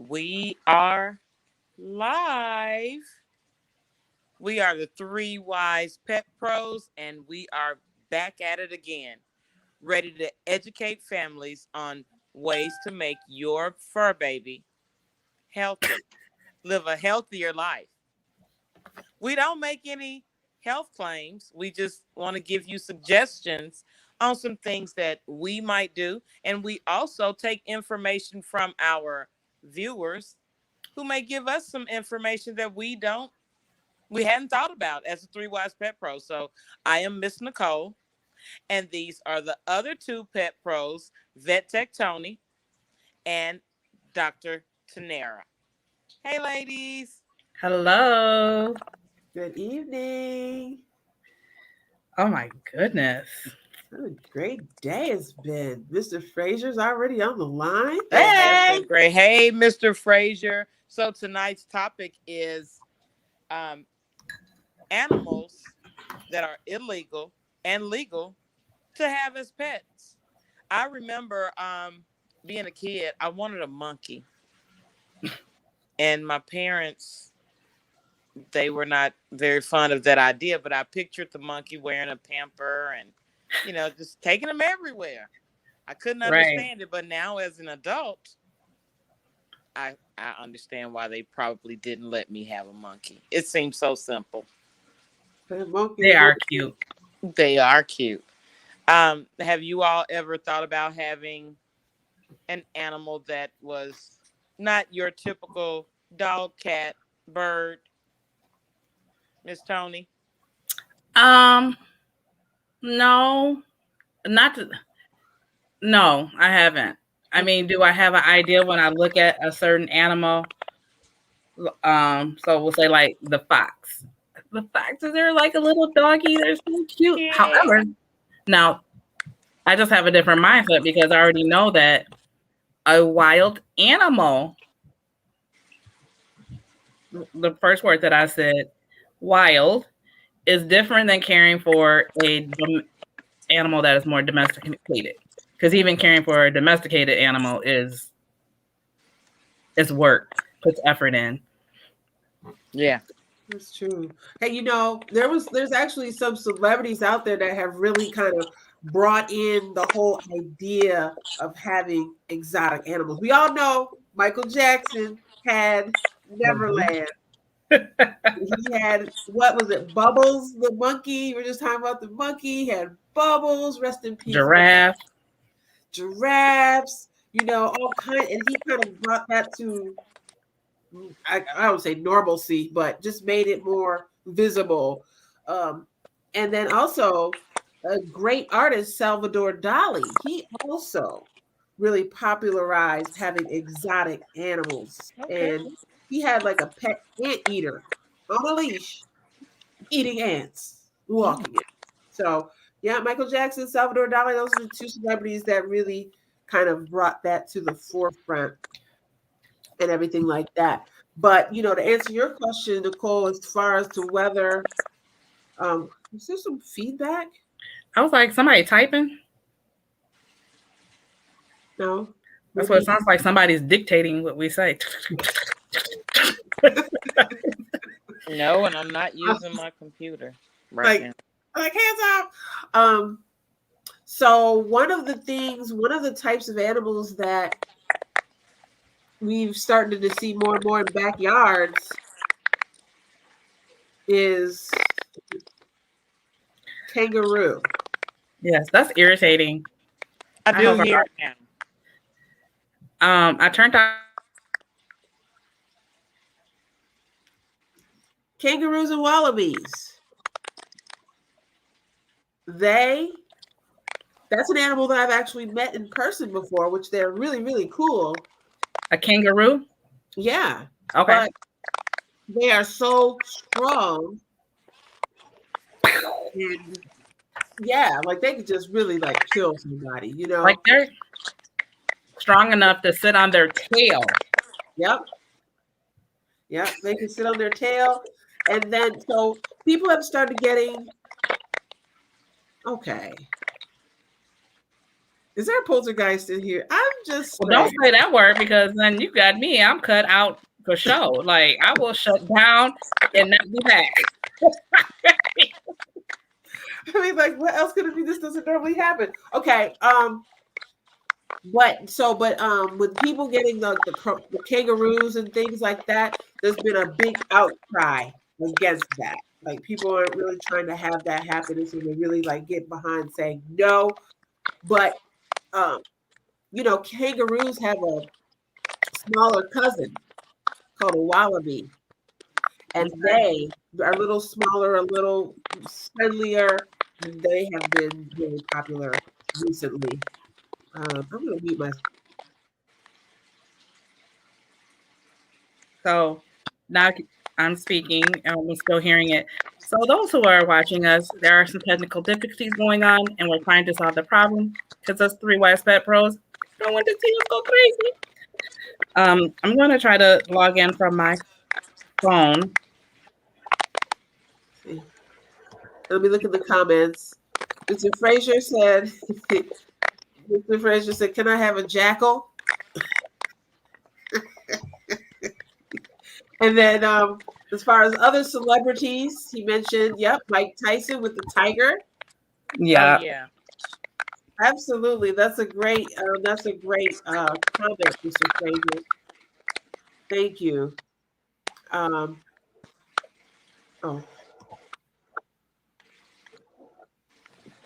We are live. We are the Three Wise Pet Pros, and we are back at it again, ready to educate families on ways to make your fur baby healthy, live a healthier life. We don't make any health claims. We just want to give you suggestions on some things that we might do. And we also take information from our viewers who may give us some information that we hadn't thought about as a Three Wise Pet Pro. So I am Miss Nicole, and these are the other two pet pros, Vet Tech Tony and Dr. Tanera. Hey, ladies. Hello. Good evening. Oh my goodness. What a great day it's been. Mr. Frazier's already on the line. It has Hey! been great. Hey, Mr. Frazier. So tonight's topic is um, animals that are illegal and legal to have as pets. I remember being a kid, I wanted a monkey. And my parents, they were not very fond of that idea, but I pictured the monkey wearing a pamper and, just taking him everywhere. I couldn't Right. understand it, but now as an adult, I understand why they probably didn't let me have a monkey. It seems so simple. The monkey, They the are monkey. cute. They are cute. Have you all ever thought about having an animal that was not your typical dog, cat, bird, Miss Tony? Um, no, not to, no, I haven't. I mean, do I have an idea when I look at a certain animal? So we'll say like the fox. The foxes are like a little doggy. They're so cute. Yeah. However, now I just have a different mindset because I already know that a wild animal, the first word that I said, wild, is different than caring for animal that is more domesticated. Because even caring for a domesticated animal is work, puts effort in. Yeah. That's true. Hey, there's actually some celebrities out there that have really kind of brought in the whole idea of having exotic animals. We all know Michael Jackson had Neverland. He had, what was it, Bubbles, the monkey. We're just talking about the monkey. He had Bubbles, rest in peace. Giraffe. Giraffes, all kind, and he kind of brought that to, I don't say normalcy, but just made it more visible. And then also a great artist, Salvador Dali, he also really popularized having exotic animals. Okay. And he had like a pet ant eater on a leash, eating ants, walking it. So yeah, Michael Jackson, Salvador Dali, those are the two celebrities that really kind of brought that to the forefront and everything like that. But to answer your question, Nicole, as far as to whether is there some feedback? I was like, somebody typing? No. That's what it sounds like. Somebody's dictating what we say. No, and I'm not using my computer right now. Like hands up. So one of the types of animals that we've started to see more and more in backyards is kangaroo. Yes, that's irritating. I do hear it now. I turned out Kangaroos and wallabies. That's an animal that I've actually met in person before, which they're really, really cool. a kangaroo. Yeah. Okay. But they are so strong. And yeah, like they could just really like kill somebody, Like they're strong enough to sit on their tail. Yep. Yep. They can sit on their tail. And then so people have started getting okay. Is there a poltergeist in here? I'm just Well, don't saying. say that word because then you got me. I'm cut out for show. Like I will shut down and not be back. I mean, like, what else could it be? This doesn't normally happen. Okay. But with people getting the kangaroos and things like that, there's been a big outcry against that. Like people aren't really trying to have that happen, and so they really like get behind saying no. But kangaroos have a smaller cousin called a wallaby, and they are a little smaller, a little friendlier, and they have been very popular recently. I'm gonna mute myself. So now I'm speaking and we're still hearing it. So those who are watching us, there are some technical difficulties going on, and we're trying to solve the problem because us three wise pet pros don't want to see us go crazy. I'm going to try to log in from my phone. Let me look at the comments. Mr. Frazier said, Mr. Frazier said, "Can I have a jackal?" And then, as far as other celebrities, he mentioned, yep, Mike Tyson with the tiger. Yeah. Yeah. Absolutely. That's a great comment, Mr. Frazier. Thank you. Oh.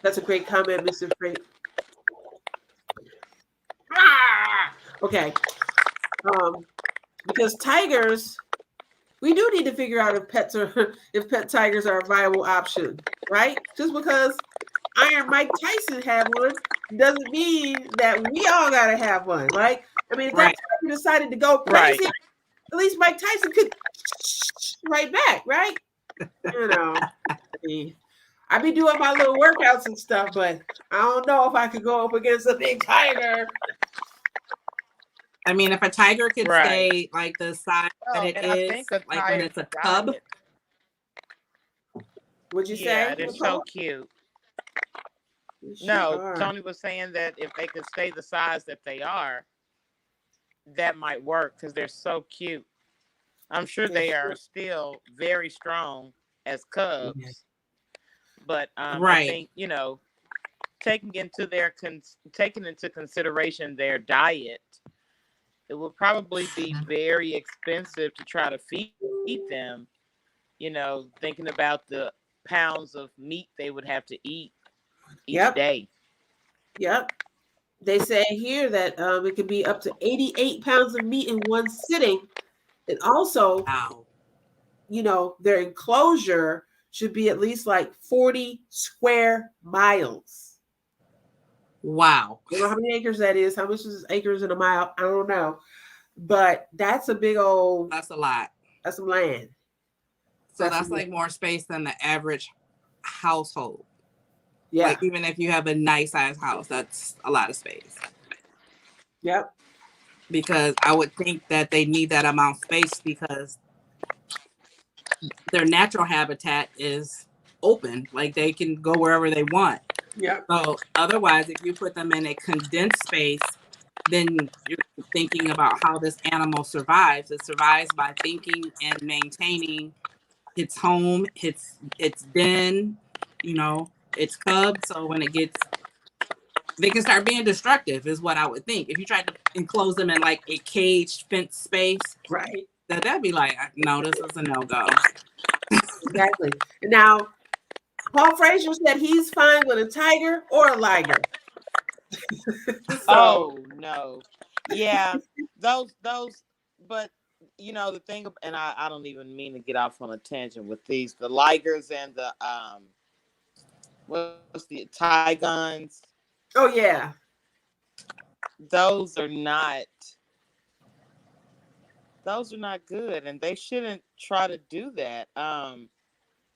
That's a great comment, Mr. Frazier. Okay. Because tigers, we do need to figure out if pet tigers are a viable option, right? Just because Iron Mike Tyson had one doesn't mean that we all gotta have one, right? I mean, if that tiger decided to go crazy, at least Mike Tyson could right back, right? You know, I be doing my little workouts and stuff, but I don't know if I could go up against a big tiger. I mean, if a tiger could stay like the size that it is, like when it's a cub. Would you say? Yeah, they're so cute. No, Tony was saying that if they could stay the size that they are, that might work because they're so cute. I'm sure they are still very strong as cubs, but I think taking into consideration their diet, it would probably be very expensive to try to feed them. Thinking about the pounds of meat they would have to eat each day. Yep. They say here that it could be up to 88 pounds of meat in one sitting. And also, their enclosure should be at least like 40 square miles. Wow. I don't know how many acres that is. How much is acres in a mile? I don't know. But that's a big old... That's a lot. That's some land. So that's like more space than the average household. Yeah. Like even if you have a nice size house, that's a lot of space. Yep. Because I would think that they need that amount of space because their natural habitat is open. Like they can go wherever they want. Yeah. So otherwise, if you put them in a condensed space, then you're thinking about how this animal survives. It survives by thinking and maintaining its home, its den, its cubs. So when they can start being destructive is what I would think. If you tried to enclose them in like a caged fenced space, right? That'd be like, no, this is a no-go. Exactly. Now, Paul Frazier said he's fine with a tiger or a liger. Oh no. Yeah. Those but the thing, and I don't even mean to get off on a tangent with the ligers and the what's the Tigons? Oh yeah. Those are not good, and they shouldn't try to do that. What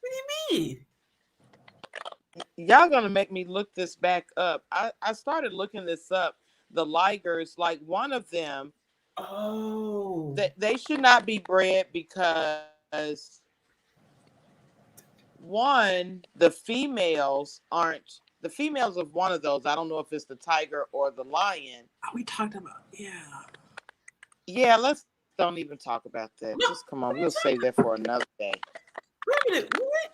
do you mean? Y'all gonna make me look this back up. I started looking this up. The ligers, like one of them, they should not be bred because one, the females aren't the females of one of those. I don't know if it's the tiger or the lion. We talked about, yeah. Yeah, let's don't even talk about that. No, Just come on, we'll save that for another day. Wait a minute. What?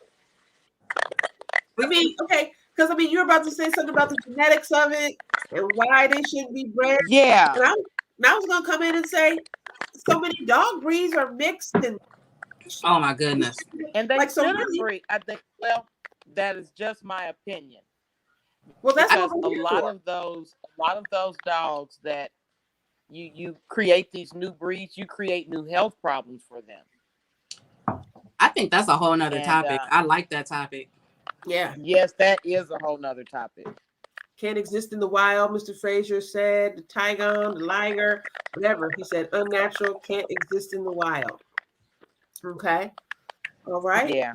I mean, okay, because I mean, you're about to say something about the genetics of it and why they shouldn't be bred. Yeah. And I was going to come in and say so many dog breeds are mixed and. Oh my goodness. And they Like, so shouldn't really- breed. I think. Well, that is just my opinion. Well, that's Because what a I'm here lot for. of those dogs that you create these new breeds, you create new health problems for them. I think that's a whole nother And, topic. I like that topic. Yeah. Yes, that is a whole nother topic. Can't exist in the wild, Mr. Frazier said. The tigon, the liger, whatever. He said unnatural, can't exist in the wild. Okay. All right. Yeah.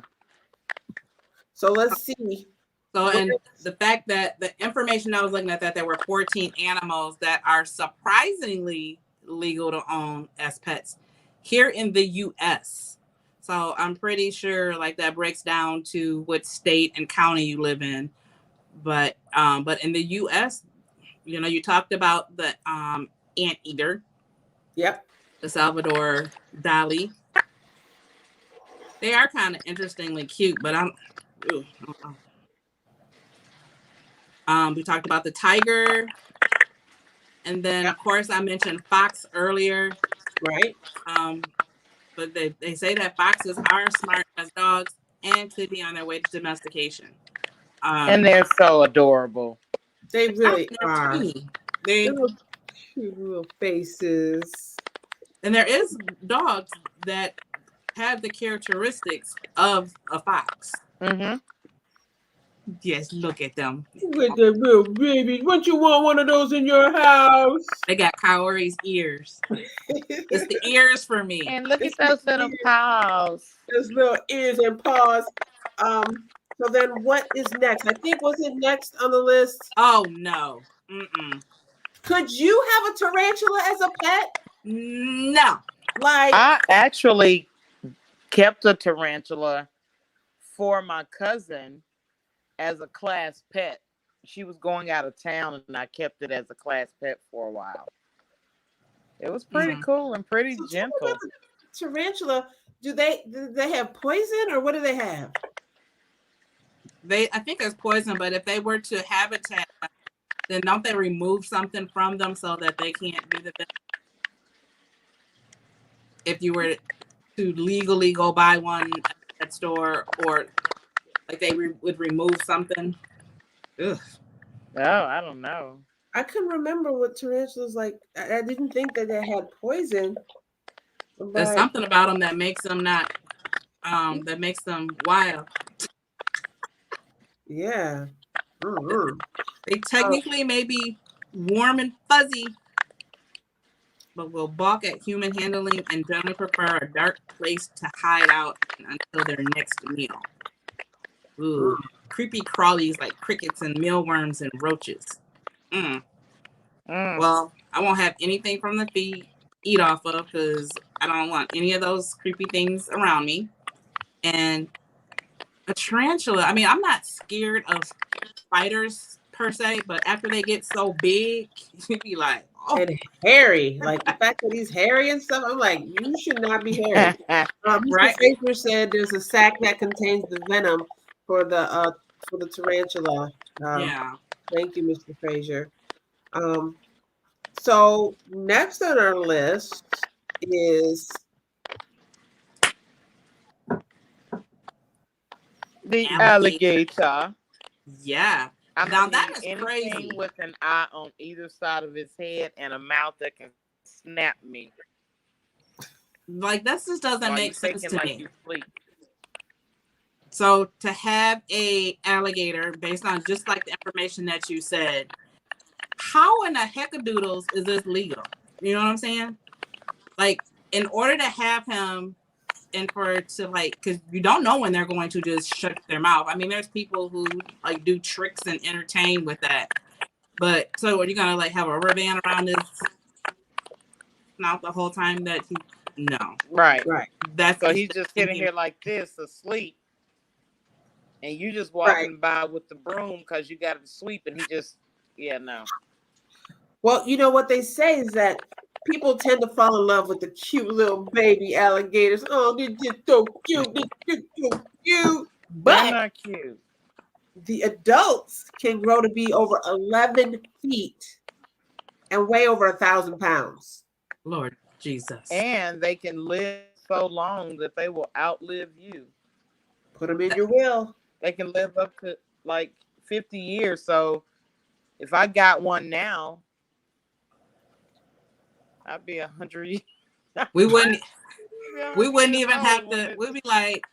So let's see. So, and the fact that the information I was looking at, that there were 14 animals that are surprisingly legal to own as pets here in the U.S. So I'm pretty sure like that breaks down to what state and county you live in. But in the U.S., you know, you talked about the anteater. Yep. The Salvador Dali. They are kind of interestingly cute, but we talked about the tiger, and then of course I mentioned fox earlier. Right. But they say that foxes are smart as dogs and could be on their way to domestication. And they're so adorable. They really they're are. teeny. They Little cute little faces. and there is dogs that have the characteristics of a fox. Mm-hmm. Yes, look at them. With the little babies. What you want one of those in your house? They got Kaori's ears. It's the ears for me. And look It's at those the little ears. paws. His little ears and paws. So then what is next? I think was it next on the list? Oh no. Mm-mm. Could you have a tarantula as a pet? No. Like I actually kept a tarantula for my cousin as a class pet. She was going out of town and I kept it as a class pet for a while. It was pretty cool and pretty gentle. Tarantula, do they have poison or what do they have? I think it's poison, but if they were to habitat, then don't they remove something from them so that they can't do the thing? If you were to legally go buy one at that store, or like they would remove something. Ugh. Oh, I don't know. I couldn't remember what tarantulas like. I didn't think that they had poison. There's But something about them that makes them not, that makes them wild. yeah. Mhm. They technically may be warm and fuzzy, but will balk at human handling and generally prefer a dark place to hide out until their next meal. Ooh, creepy crawlies like crickets and mealworms and roaches. Well, I won't have anything from the feed eat off of because I don't want any of those creepy things around me. And a tarantula, I mean, I'm not scared of spiders per se, but after they get so big, you'd be like, oh. And hairy. Like the fact that he's hairy and stuff, I'm like, you should not be hairy. Mr. Right. Fraser said there's a sac that contains the venom for the tarantula. Yeah. Thank you, Mr. Fraser. So next on our list is the alligator. Yeah. I Now mean, that is anything crazy. with an eye on either side of his head and a mouth that can snap me. Like this just doesn't while make you sense thinking to like me. you sleep. So to have a alligator based on just like the information that you said, how in the heckadoodles is this legal? You know what I'm saying? Like in order to have him and for it to like, because you don't know when they're going to just shut their mouth. I mean, there's people who like do tricks and entertain with that. But so are you gonna like have a rubber band around his mouth the whole time that he? No. Right. right. That's So he's just sitting here like this, asleep. and you just walking by with the broom because you got to sweep, and he just, no. Well, you know what they say is that people tend to fall in love with the cute little baby alligators. Oh, they're just so cute. They're just so cute. They're But not cute. the adults can grow to be over 11 feet and weigh over 1,000 pounds. Lord Jesus. And they can live so long that they will outlive you. Put them in your will. They can live up to like 50 years. So if I got one now, I'd be 100. We wouldn't even have to. We'd be like,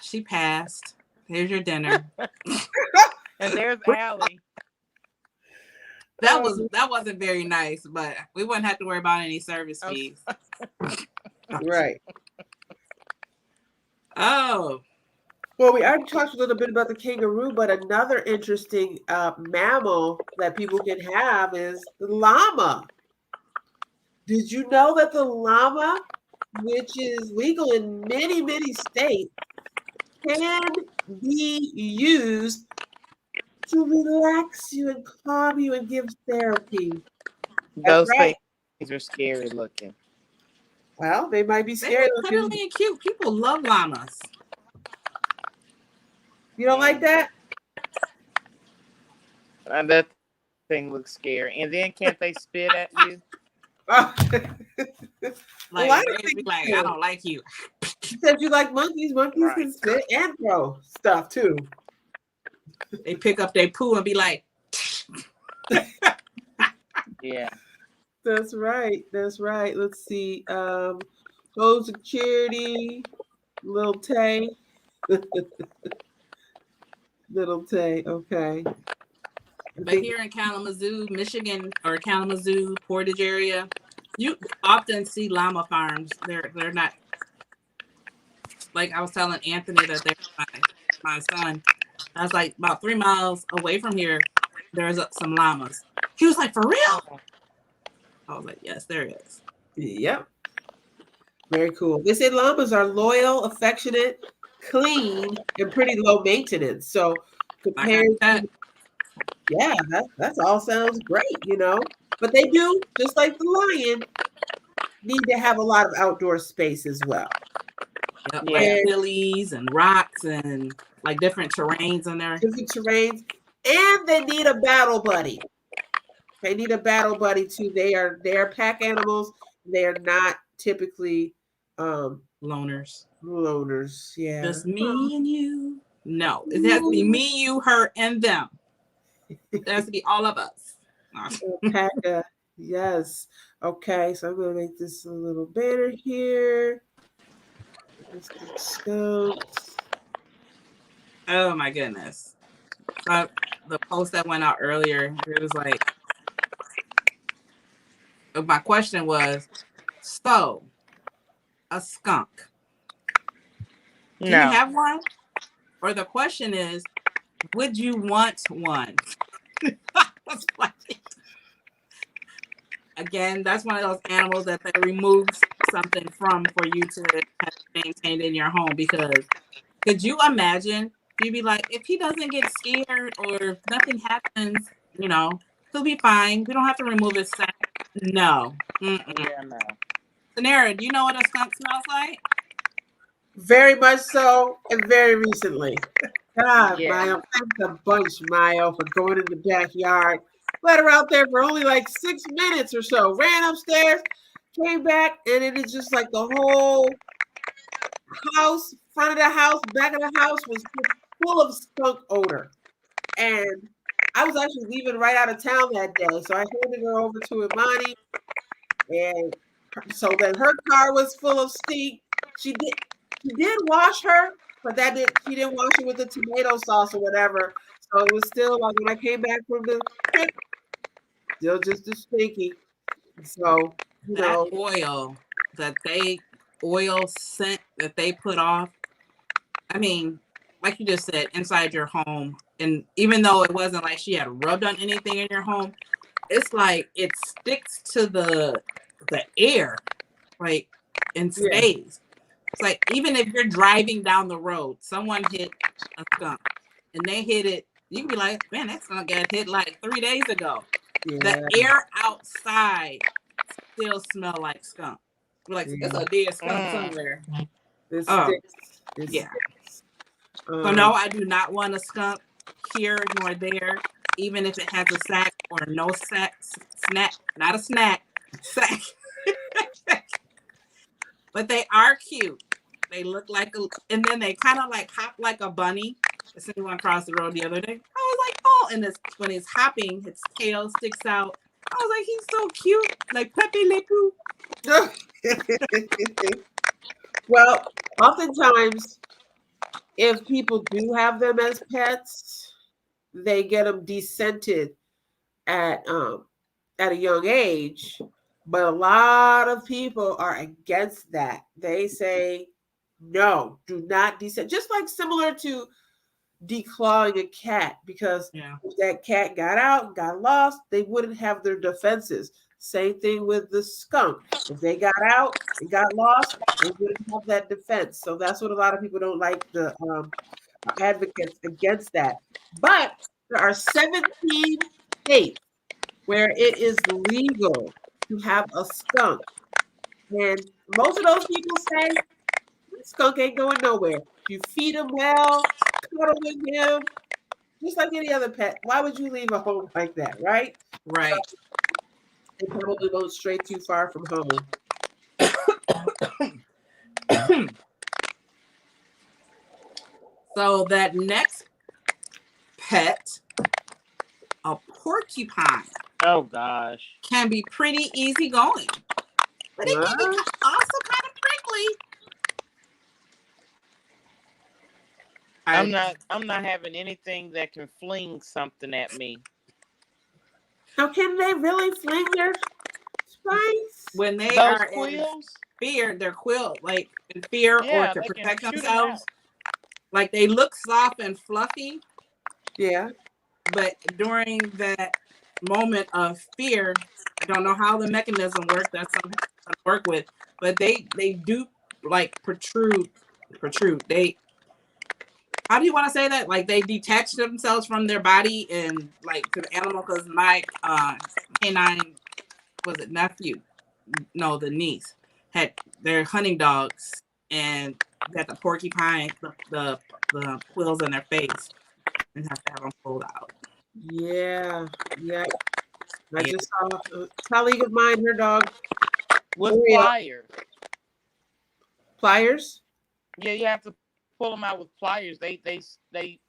she passed. Here's your dinner. And there's Allie. That wasn't very nice, but we wouldn't have to worry about any service fees. Right. Oh. Well, we already talked a little bit about the kangaroo, but another interesting mammal that people can have is the llama. Did you know that the llama, which is legal in many, many states, can be used to relax you and calm you and give therapy? Those things are scary looking. Well, they might be scary looking. Cuddly and cute. People love llamas. You don't like that? That thing looks scary. And then can't they spit at you? Like, I don't like you. You said you like monkeys. Monkeys can spit and throw stuff too. They pick up their poo and be like, yeah. That's right. That's right. Let's see. Social Security, Little Tay. Little Tay, okay. But here in Kalamazoo, Michigan, or Kalamazoo, Portage area, you often see llama farms. They're not, like I was telling Anthony that they're my son. I was like, about 3 miles away from here, there's some llamas. He was like, for real? I was like, yes, there is. Yep. Very cool. They say llamas are loyal, affectionate, clean, and pretty low maintenance. So compared to, yeah, that all sounds great, you know. But they do, just like the lion, need to have a lot of outdoor space as well. Yep, like hillies and rocks and like different terrains in there. Different terrains. And they need a battle buddy. They need a battle buddy too. They are pack animals. They are not typically loners. Loners, yeah. Just me and you. No, it has to be me, you, her, and them. It has to be all of us. Yes. Okay, so I'm gonna make this a little better here. Oh my goodness. The post that went out earlier, it was like, my question was, so a skunk. Do you have one? Or the question is, would you want one? Again, that's one of those animals that they remove something from for you to have maintained in your home. Because could you imagine? You'd be like, if he doesn't get scared or if nothing happens, you know, he'll be fine. We don't have to remove his sack. No. Yeah, no. Sanara, do you know what a skunk smells like? Very much so, and very recently. God, Mayo, thanks a bunch, Mayo, for going in the backyard. Let her out there for only like 6 minutes or so. Ran upstairs, came back, and it is just like the whole house, front of the house, back of the house was full of skunk odor. And I was actually leaving right out of town that day, so I handed her over to Imani, and so then her car was full of stink. She did wash her, but she didn't wash it with the tomato sauce or whatever. So it was still like when I came back from the trip, still just as stinky. So that oil scent that they put off. I mean, like you just said, inside your home, and even though it wasn't like she had rubbed on anything in your home, it's like it sticks to the air, like, and stays. It's like even if you're driving down the road, someone hit a skunk and they hit it, you can be like, man, that skunk got hit like 3 days ago. Yeah. The air outside still smell like skunk. We're like, there's a dead skunk somewhere. It Oh, sticks. It yeah. sticks. So no, I do not want a skunk here nor there, even if it has a sack or no sack, snack, not a snack, sack. But they are cute. They look like and then they kind of like hop like a bunny. I seen one across the road the other day. I was like, oh, and it's, when he's hopping, its tail sticks out. I was like, he's so cute, like Pepe Le Pew. Well, oftentimes, if people do have them as pets, they get them descented at a young age. But a lot of people are against that. They say, no, do not descent. Just like similar to declawing a cat, because if that cat got out, got lost, they wouldn't have their defenses. Same thing with the skunk. If they got out and got lost, they wouldn't have that defense. So that's what a lot of people don't like, the advocates against that. But there are 17 states where it is legal to have a skunk. And most of those people say, skunk ain't going nowhere. You feed him well, cuddle with him, just like any other pet. Why would you leave a home like that, right? Right. They probably go straight too far from home. So that next pet, a porcupine. Oh gosh. Can be pretty easy going, but it can be also kind of prickly. I'm not having anything that can fling something at me. Now, can they really fling their spines? When they Those are quills? in fear, their quill, like in fear or to protect themselves, like they look soft and fluffy. Yeah. But during that moment of fear, I don't know how the mechanism works. That's something to work with, but they do like protrude. They, how do you want to say that? Like they detach themselves from their body and like to the animal. Because my canine, was it nephew? No, the niece had their hunting dogs and got the porcupine, the quills in their face, and have to have them pulled out. Yeah. I just saw a colleague of mine, her dog. With pliers. Pliers? Yeah, you have to pull them out with pliers. They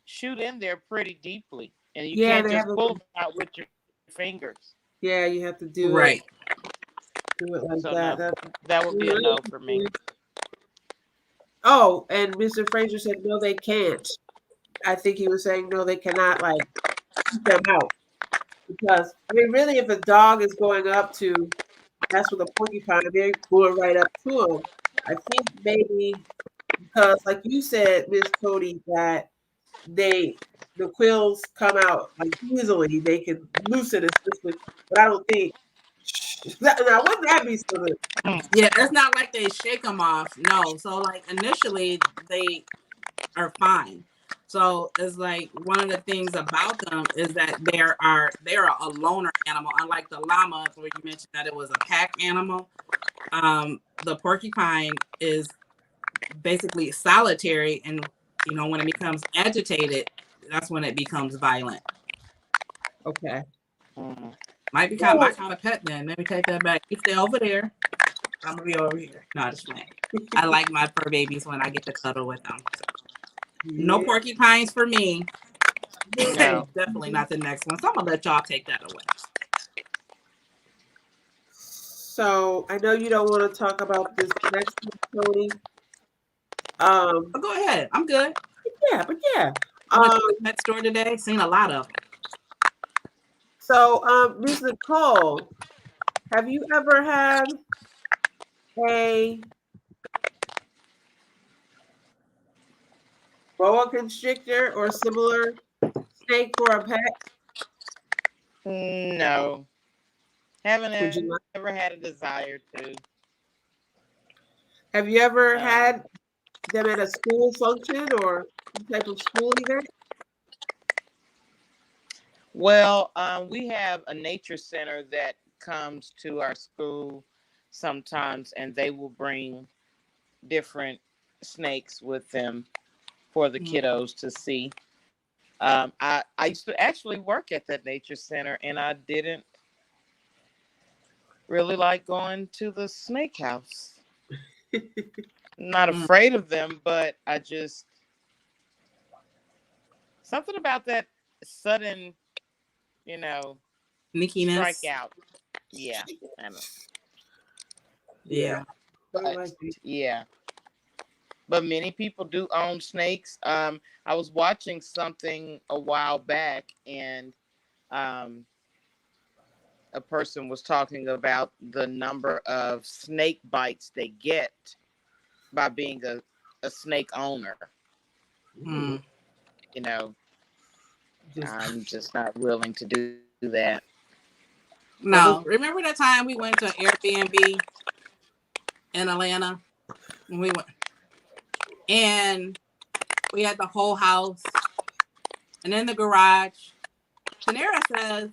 shoot in there pretty deeply, and you can't just pull them out with your fingers. Yeah, you have to do it. Do it like So that. No, that would be a no for me. Oh, and Mr. Fraser said no, they can't. I think he was saying no, they cannot like keep them out. Because I mean, really, if a dog is going up to mess with a porcupine, they're going right up to him. I think maybe because, like you said, Miss Cody, that the quills come out like easily, they can loosen it quickly. But I don't think. Now, wouldn't that be something? Yeah, it's not like they shake them off. No, so like initially they are fine. So it's like one of the things about them is that they are a loner animal, unlike the llama, where you mentioned that it was a pack animal. The porcupine is basically solitary, and when it becomes agitated, that's when it becomes violent. Okay. Might become my kind of pet then. Let me take that back. You stay over there. I'm gonna be over here. No, just playing. I like my fur babies when I get to cuddle with them. So. No porcupines for me. No. Definitely not the next one. So I'm gonna let y'all take that away. So I know you don't want to talk about this next one, Tony. Go ahead. I'm good. Yeah, but yeah. I went to the pet store today. Seen a lot of them. So, Ms. Nicole, have you ever had a boa constrictor or similar snake for a pet? No. Haven't ever had a desire to. Have you ever had them at a school function or some type of school event? Well, we have a nature center that comes to our school sometimes, and they will bring different snakes with them for the kiddos to see. I used to actually work at that nature center, and I didn't really like going to the snake house. Not afraid of them, but I just something about that sudden, Sneakiness. strikeout. Yeah, I know. Yeah. Yeah. But many people do own snakes. I was watching something a while back, and um, a person was talking about the number of snake bites they get by being a snake owner. Mm. You know, Just I'm just not willing to do that. No. Remember that time we went to Airbnb in Atlanta? And we went, and we had the whole house, and in the garage, Tanera says,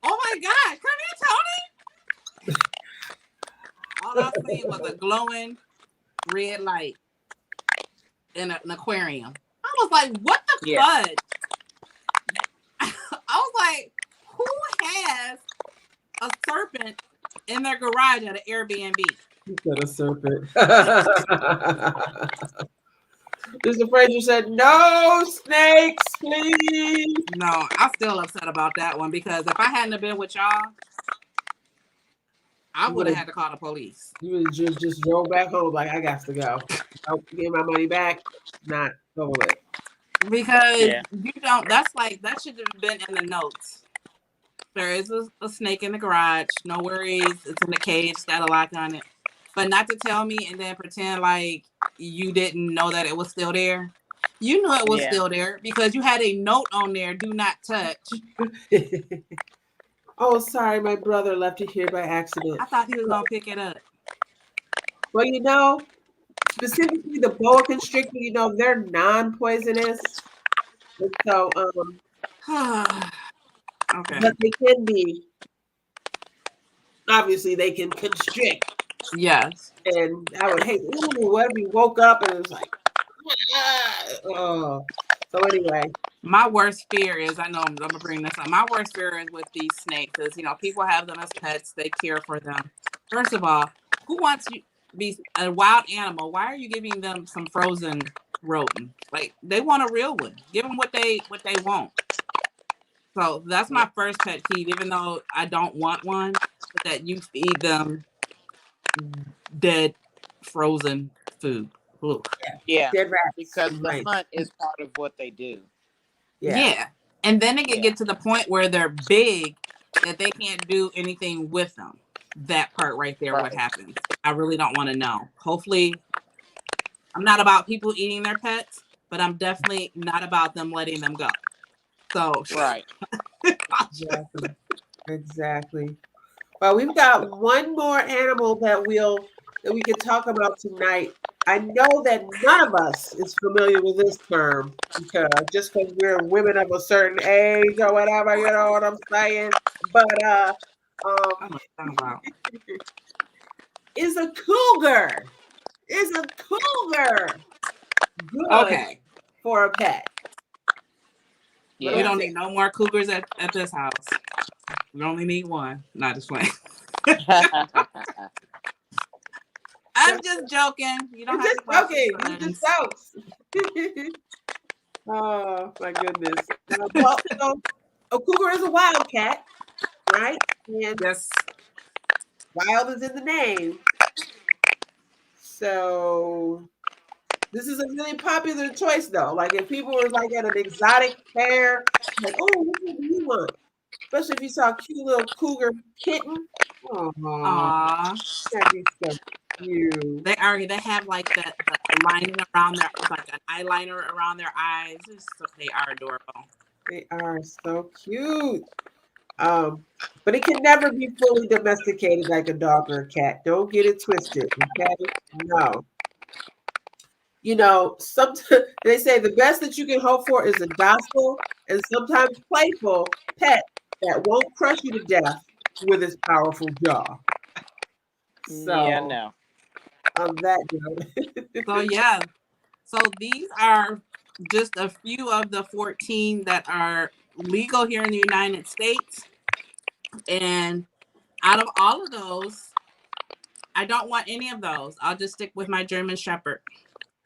"Oh my God, come here, Tony!" All I seen was a glowing red light in an aquarium. I was like, "What the Yeah. fudge?" I was like, "Who has a serpent in their garage at an Airbnb?" you said a serpent. Mr. Fraser said, "No snakes, please." No, I'm still upset about that one because if I hadn't have been with y'all, I would have had to call the police. You would just drove back home like, I got to go. I'll get my money back. Not go away. Because Yeah. you don't, that's like, that should have been in the notes. There is a snake in the garage. No worries. It's in the cage. It's got a lock on it. But not to tell me and then pretend like you didn't know that it was still there. You knew it was Yeah. still there because you had a note on there, do not touch. Oh, sorry, my brother left it here by accident. I thought he was going to pick it up. Well, specifically the boa constrictor, they're non-poisonous. And so, Okay. but they can be, obviously they can constrict. Yes. And I would hate, whatever you woke up and it was like, oh. So anyway. My worst fear is, I know I'm going to bring this up. My worst fear is with these snakes is, people have them as pets. They care for them. First of all, who wants you to be a wild animal? Why are you giving them some frozen rodent? Like, they want a real one. Give them what they want. So that's my first pet peeve, even though I don't want one, but that you feed them dead, frozen food. Ugh. Yeah. Dead rats. Because the Right. hunt is part of what they do. Yeah. And then it can get to the point where they're big that they can't do anything with them. That part right there, what happens? I really don't want to know. Hopefully, I'm not about people eating their pets, but I'm definitely not about them letting them go. So, Right. Exactly. Well, we've got one more animal that we can talk about tonight. I know that none of us is familiar with this term just because we're women of a certain age or whatever, you know what I'm saying? But is a cougar good okay. for a pet? Yeah. We don't need no more cougars at this house. We only need one. Not just one. I'm just joking. You don't have to joking. You just jokes. Oh my goodness. Well, a cougar is a wildcat, right? And yes, wild is in the name. So this is a really popular choice, though. Like if people were like at an exotic fair, like, oh, which one do you want? Especially if you saw a cute little cougar kitten. Aww. That'd be so cute. They have like the lining around their, like an eyeliner around their eyes. They are adorable. They are so cute. But it can never be fully domesticated like a dog or a cat. Don't get it twisted, okay? No. You know, sometimes they say the best that you can hope for is a docile and sometimes playful pet that won't crush you to death with its powerful jaw. So, Yeah, no. on that note, So yeah. So these are just a few of the 14 that are legal here in the United States. And out of all of those, I don't want any of those. I'll just stick with my German Shepherd.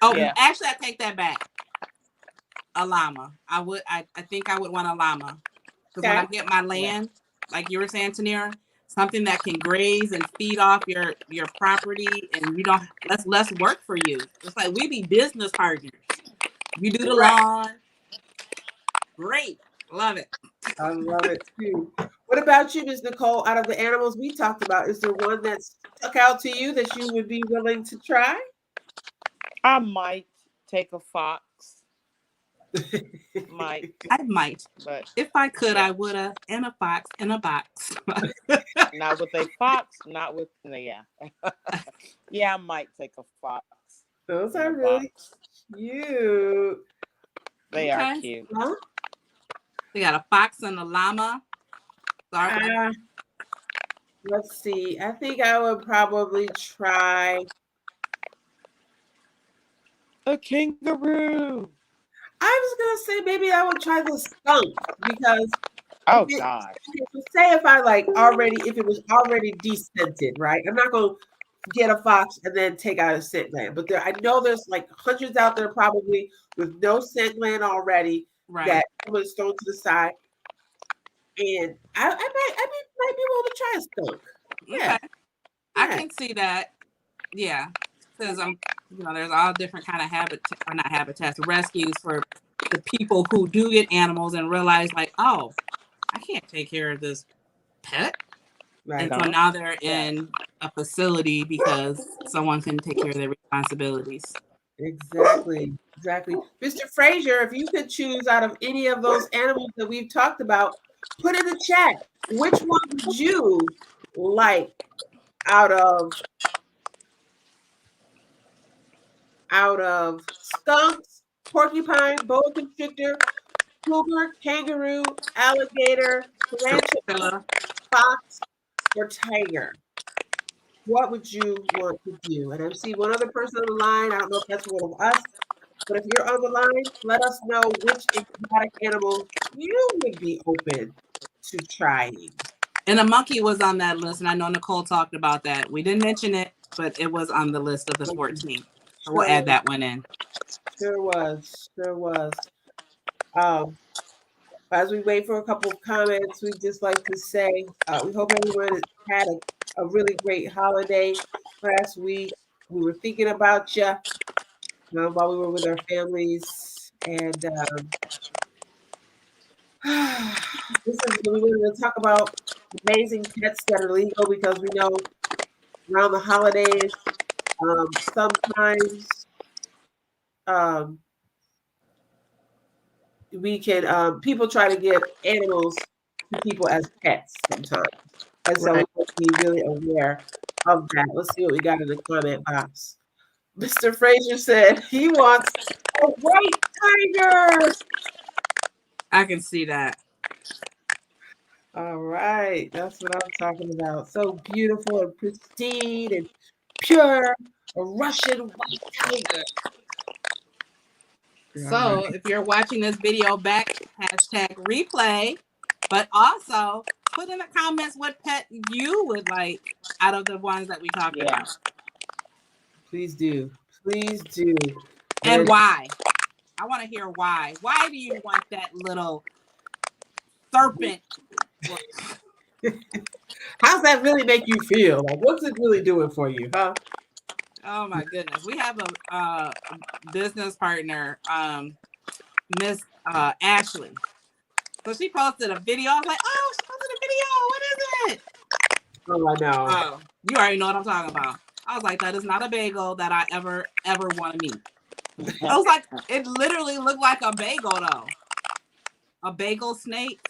Oh, Yeah. actually, I take that back. A llama. I think I would want a llama. Because when I get my land, like you were saying, Tanira, something that can graze and feed off your property, and you don't that's less work for you. It's like we be business partners. You do the lawn. Great. Love it. I love it too. What about you, Ms. Nicole? Out of the animals we talked about, is there one that stuck out to you that you would be willing to try? I might take a fox. Might, I might. but If I could, Yeah. I would have in a fox in a box. not with a fox. Not with yeah. Yeah, I might take a fox. Those in a are really box. cute. They are Okay. cute. Huh? We got a fox and a llama. Sorry. Let's see. I think I would probably try. A kangaroo. I was gonna say maybe I would try the skunk because Oh it- gosh. say if I if it was already descented, right? I'm not gonna get a fox and then take out a scent gland, but I know there's like hundreds out there probably with no scent gland already Right. that was thrown to the side, and I might be able to try a skunk. Yeah. Okay. I can see that. Yeah. Because there's all different kind of not habitats, rescues for the people who do get animals and realize like, oh, I can't take care of this pet. Right. And so now they're in a facility because someone can take care of their responsibilities. Exactly. Mr. Frazier, if you could choose out of any of those animals that we've talked about, put in the chat which one would you like out of skunks, porcupine, boa constrictor, cougar, kangaroo, alligator, tarantula, fox, or tiger? What would you want to do? And I see one other person on the line. I don't know if that's one of us, but if you're on the line, let us know which exotic animal you would be open to trying. And a monkey was on that list, and I know Nicole talked about that. We didn't mention it, but it was on the list of the 14. So we'll add that one in. Sure was. As we wait for a couple of comments, we'd just like to say we hope everyone had a really great holiday last week. We were thinking about you while we were with our families, and we wanted to talk about amazing pets that are legal because we know around the holidays, sometimes we can people try to give animals to people as pets sometimes, and so we have to be really aware of that. Let's see what we got in the comment box. Mr. Frazier said he wants a white tiger. I can see that. All right, that's what I'm talking about. So beautiful and pristine and pure, a Russian white tiger. So if you're watching this video back, #replay, but also put in the comments what pet you would like out of the ones that we talked about. Please do. And why? I want to hear why. Why do you want that little serpent? How's that really make you feel? Like, what's it really doing for you, huh? Oh my goodness. We have a business partner, Miss Ashley. So she posted a video. I was like, oh, she posted a video. What is it? Oh, I know. Oh, you already know what I'm talking about. I was like, that is not a bagel that I ever want to meet. I was like, it literally looked like a bagel though. A bagel snake.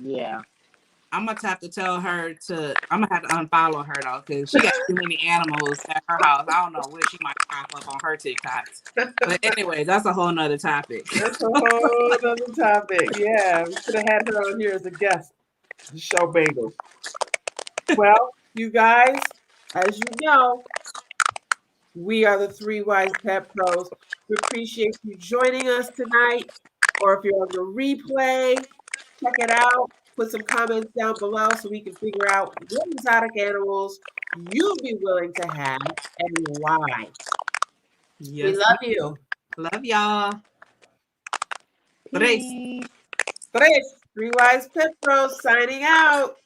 Yeah. I'm gonna have to tell her to. I'm gonna have to unfollow her though, because she got too many animals at her house. I don't know where she might pop up on her TikToks. But anyway, that's a whole nother topic. That's a whole other topic. Yeah, we should have had her on here as a guest to show bagels. Well, you guys, as you know, we are the Three Wise Pet Pros. We appreciate you joining us tonight. Or if you're on the replay, check it out. Put some comments down below so we can figure out what exotic animals you'd be willing to have and why. Yes, We love you. love y'all. Tres. Three Wise Pet Pros signing out.